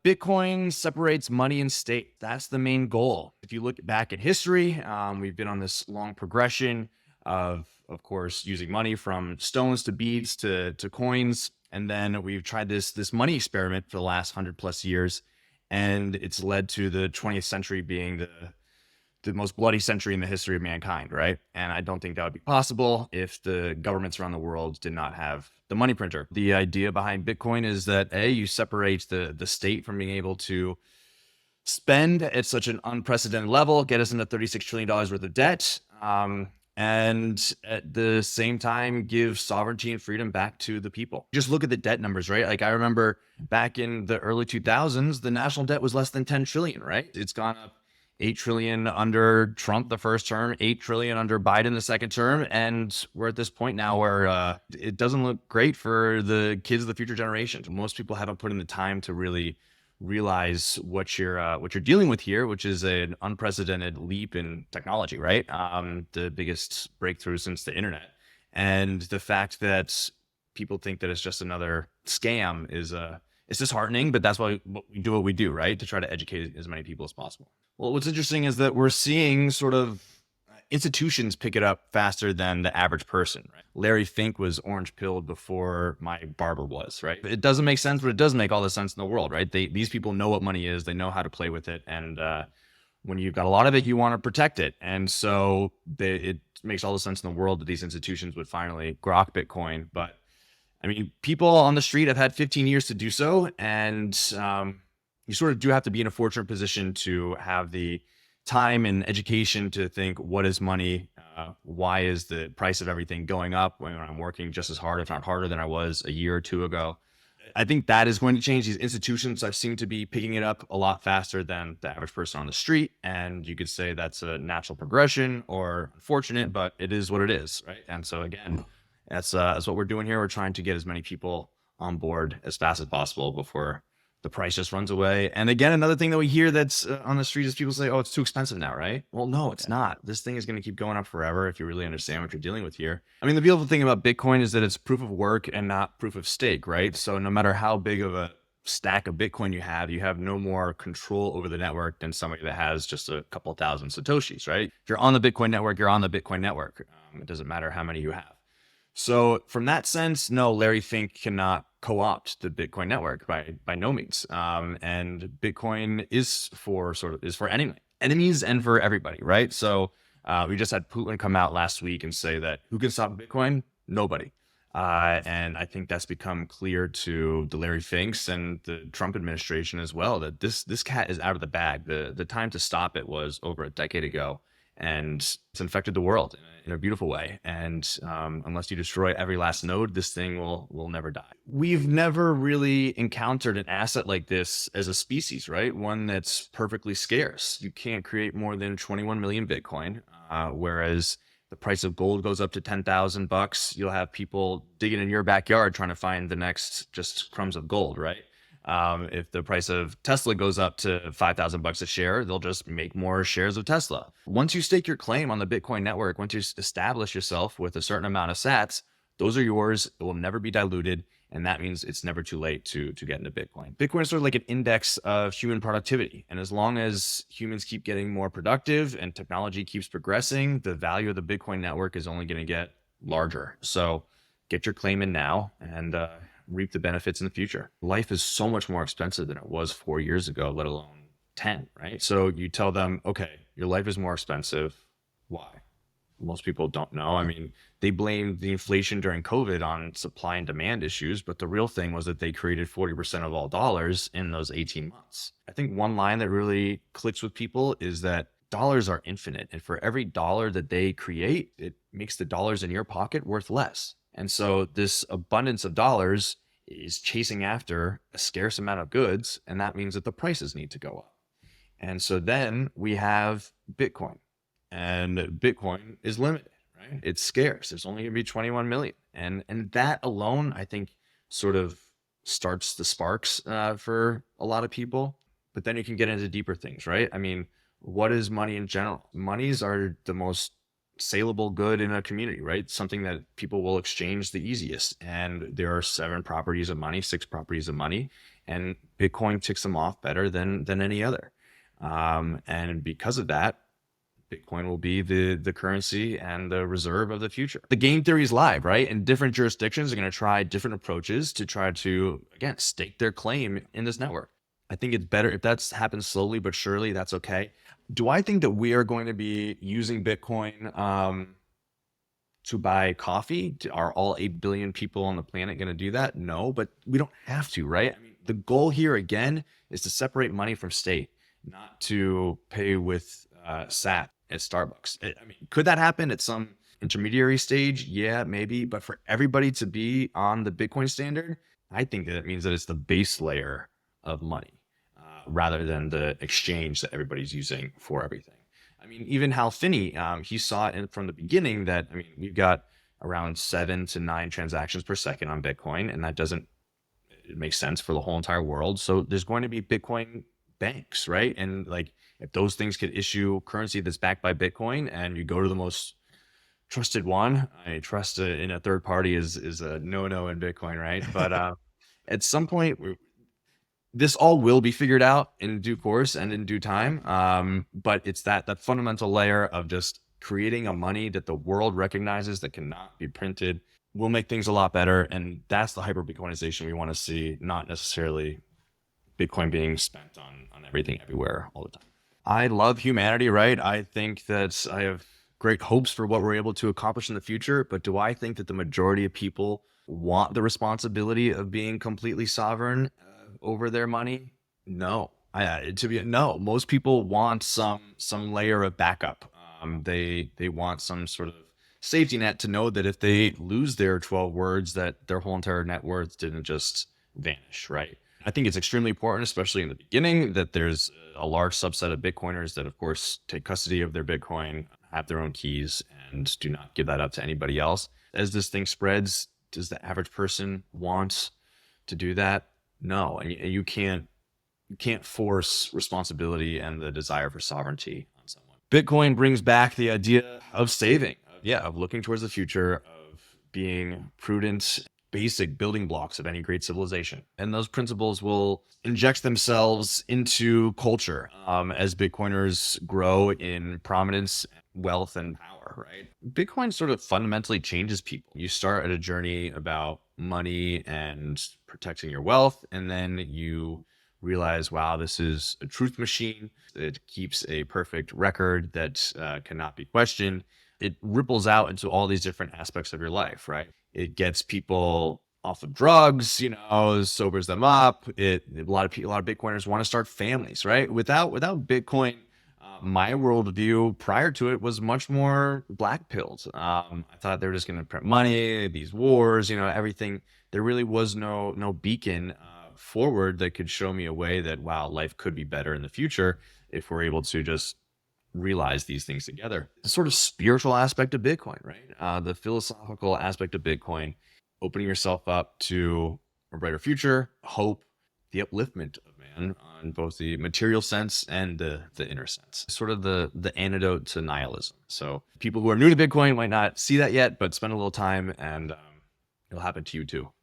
Bitcoin separates money and state. That's the main goal. If you look back at history, we've been on this long progression of course, using money from stones to beads to coins, and then we've tried this money experiment for the last 100+ years, and it's led to the 20th century being the most bloody century in the history of mankind, right? And I don't think that would be possible if the governments around the world did not have the money printer. The idea behind Bitcoin is that you separate the state from being able to spend at such an unprecedented level, get us into $36 trillion worth of debt, and at the same time give sovereignty and freedom back to the people. Just look at the debt numbers, right? Like I remember back in the early 2000s, the national debt was less than 10 trillion, right? It's gone up 8 trillion under Trump the first term, 8 trillion under Biden the second term. And we're at this point now where it doesn't look great for the kids of the future generations. Most people haven't put in the time to really realize what you're dealing with here, which is an unprecedented leap in technology, right? The biggest breakthrough since the internet. And the fact that people think that it's just another scam is it's disheartening, but that's why we do what we do, right? To try to educate as many people as possible. Well, what's interesting is that we're seeing sort of institutions pick it up faster than the average person, right? Larry Fink was orange pilled before my barber was, right? It doesn't make sense, but it does make all the sense in the world, right? These people know what money is. They know how to play with it. And when you've got a lot of it, you want to protect it. And so it makes all the sense in the world that these institutions would finally grok Bitcoin. But I mean, people on the street have had 15 years to do so. And you sort of do have to be in a fortunate position to have the time and education to think, what is money? Why is the price of everything going up when I'm working just as hard, if not harder than I was a year or two ago? I think that is going to change. These institutions I've seem to be picking it up a lot faster than the average person on the street. And you could say that's a natural progression or unfortunate, but it is what it is, right? And so again, that's what we're doing here. We're trying to get as many people on board as fast as possible before the price just runs away. And again, another thing that we hear that's on the street is people say, oh, it's too expensive now, right? Well, no, it's not. This thing is going to keep going up forever if you really understand what you're dealing with here. I mean, the beautiful thing about Bitcoin is that it's proof of work and not proof of stake, right? So no matter how big of a stack of Bitcoin you have no more control over the network than somebody that has just a couple thousand Satoshis, right? If you're on the Bitcoin network, you're on the Bitcoin network. It doesn't matter how many you have. So from that sense, no, Larry Fink cannot co-opt the Bitcoin network by no means. And Bitcoin is for enemies and for everybody, right? So we just had Putin come out last week and say that who can stop Bitcoin? Nobody. And I think that's become clear to the Larry Finks and the Trump administration as well, that this cat is out of the bag. The time to stop it was over a decade ago. And it's infected the world in a beautiful way. And unless you destroy every last node, this thing will never die. We've never really encountered an asset like this as a species, right? One that's perfectly scarce. You can't create more than 21 million Bitcoin, whereas the price of gold goes up to $10,000. You'll have people digging in your backyard trying to find the next just crumbs of gold, right? If the price of Tesla goes up to $5,000 a share, they'll just make more shares of Tesla. Once you stake your claim on the Bitcoin network, once you establish yourself with a certain amount of sats, those are yours. It will never be diluted. And that means it's never too late to get into Bitcoin. Bitcoin is sort of like an index of human productivity. And as long as humans keep getting more productive and technology keeps progressing, the value of the Bitcoin network is only going to get larger. So get your claim in now and reap the benefits in the future. Life is so much more expensive than it was 4 years ago, let alone 10, right? So you tell them, okay, your life is more expensive. Why? Most people don't know. I mean, they blame the inflation during COVID on supply and demand issues, but the real thing was that they created 40% of all dollars in those 18 months. I think one line that really clicks with people is that dollars are infinite. And for every dollar that they create, it makes the dollars in your pocket worth less. And so this abundance of dollars is chasing after a scarce amount of goods, and that means that the prices need to go up. And so then we have Bitcoin, and Bitcoin is limited, right? It's scarce. There's only going to be 21 million. And that alone, I think, sort of starts the sparks for a lot of people. But then you can get into deeper things, right? I mean, what is money in general? Monies are the most saleable good in a community, right? Something that people will exchange the easiest. And there are 7 properties of money, 6 properties of money. and Bitcoin ticks them off better than any other. And because of that, Bitcoin will be the currency and the reserve of the future. The game theory is live, right? And different jurisdictions are going to try different approaches to try to, again, stake their claim in this network. I think it's better if that's happens slowly but surely. That's okay. Do I think that we are going to be using Bitcoin to buy coffee? Are all 8 billion people on the planet going to do that? No, but we don't have to, right? I mean, the goal here again is to separate money from state, not to pay with SAT at Starbucks. I mean, could that happen at some intermediary stage? Yeah, maybe. But for everybody to be on the Bitcoin standard, I think that it means that it's the base layer of money rather than the exchange that everybody's using for everything. I mean, even Hal Finney, he saw it from the beginning that, I mean, we've got around 7 to 9 transactions per second on Bitcoin, and that doesn't, it makes sense for the whole entire world. So there's going to be Bitcoin banks, right? And like, if those things could issue currency that's backed by Bitcoin and you go to the most trusted one, I trust in a third party is a no in Bitcoin, right? But at some point, this all will be figured out in due course and in due time. But it's that fundamental layer of just creating a money that the world recognizes that cannot be printed will make things a lot better. And that's the hyper-Bitcoinization we want to see, not necessarily Bitcoin being spent on everything everywhere all the time. I love humanity, right? I think that I have great hopes for what we're able to accomplish in the future. But do I think that the majority of people want the responsibility of being completely sovereign over their money? No. No. Most people want some layer of backup. They want some sort of safety net to know that if they lose their 12 words, that their whole entire net worth didn't just vanish, right? I think it's extremely important, especially in the beginning, that there's a large subset of Bitcoiners that, of course, take custody of their Bitcoin, have their own keys, and do not give that up to anybody else. As this thing spreads, does the average person want to do that? No, and you can't force responsibility and the desire for sovereignty on someone. Bitcoin brings back the idea of saving, of looking towards the future, of being prudent, basic building blocks of any great civilization. And those principles will inject themselves into culture as Bitcoiners grow in prominence, wealth, and power, right? Bitcoin sort of fundamentally changes people. You start at a journey about money and protecting your wealth, and then you realize, wow, this is a truth machine. It keeps a perfect record that cannot be questioned. It ripples out into all these different aspects of your life, right? It gets people off of drugs, sobers them up. A lot of Bitcoiners want to start families, right? Without Bitcoin, my worldview prior to it was much more black pilled. I thought they were just going to print money, these wars, everything. There really was no beacon forward that could show me a way that, wow, life could be better in the future if we're able to just realize these things together. The sort of spiritual aspect of Bitcoin, right? The philosophical aspect of Bitcoin, opening yourself up to a brighter future, hope, the upliftment of man on both the material sense and the inner sense. Sort of the antidote to nihilism. So people who are new to Bitcoin might not see that yet, but spend a little time and it'll happen to you too.